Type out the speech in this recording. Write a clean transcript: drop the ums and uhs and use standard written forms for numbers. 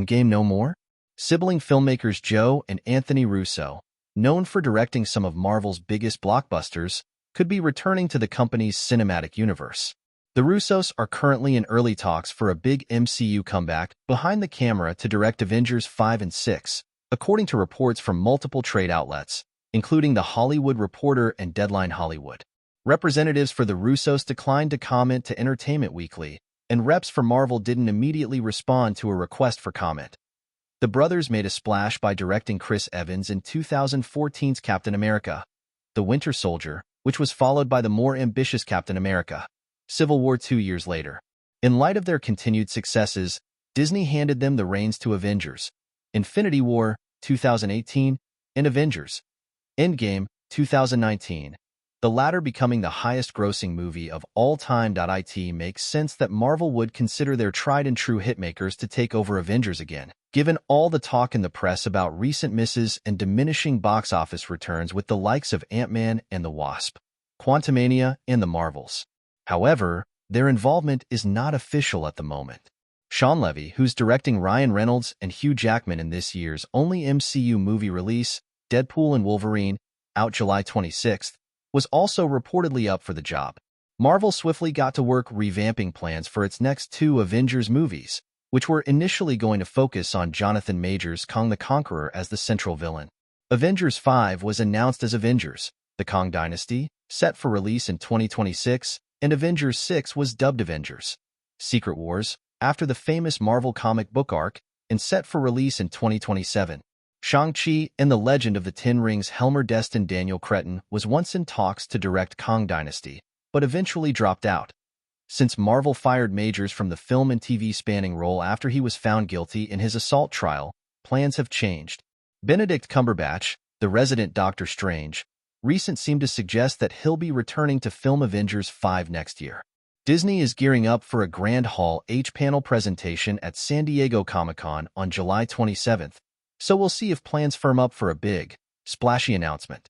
Endgame no more? Sibling filmmakers Joe and Anthony Russo, known for directing some of Marvel's biggest blockbusters, could be returning to the company's cinematic universe. The Russos are currently in early talks for a big MCU comeback behind the camera to direct Avengers 5 and 6, according to reports from multiple trade outlets, including The Hollywood Reporter and Deadline Hollywood. Representatives for the Russos declined to comment to Entertainment Weekly, and reps for Marvel didn't immediately respond to a request for comment. The brothers made a splash by directing Chris Evans in 2014's Captain America: The Winter Soldier, which was followed by the more ambitious Captain America: Civil War 2 years later. In light of their continued successes, Disney handed them the reins to Avengers: Infinity War, 2018, and Avengers: Endgame, 2019. The latter becoming the highest-grossing movie of all time. It makes sense that Marvel would consider their tried-and-true hitmakers to take over Avengers again, given all the talk in the press about recent misses and diminishing box office returns with the likes of Ant-Man and the Wasp, Quantumania, and the Marvels. However, their involvement is not official at the moment. Sean Levy, who's directing Ryan Reynolds and Hugh Jackman in this year's only MCU movie release, Deadpool and Wolverine, out July 26th, was also reportedly up for the job. Marvel swiftly got to work revamping plans for its next two Avengers movies, which were initially going to focus on Jonathan Majors' Kong the Conqueror as the central villain. Avengers 5 was announced as Avengers: The Kong Dynasty, set for release in 2026, and Avengers 6 was dubbed Avengers: Secret Wars, after the famous Marvel comic book arc, and set for release in 2027. Shang-Chi and the Legend of the Ten Rings Helmer destined Daniel Cretton was once in talks to direct Kong Dynasty, but eventually dropped out. Since Marvel fired Majors from the film and TV spanning role after he was found guilty in his assault trial, plans have changed. Benedict Cumberbatch, the resident Doctor Strange, recent seemed to suggest that he'll be returning to film Avengers 5 next year. Disney is gearing up for a Grand Hall H-panel presentation at San Diego Comic-Con on July 27th, so we'll see if plans firm up for a big, splashy announcement.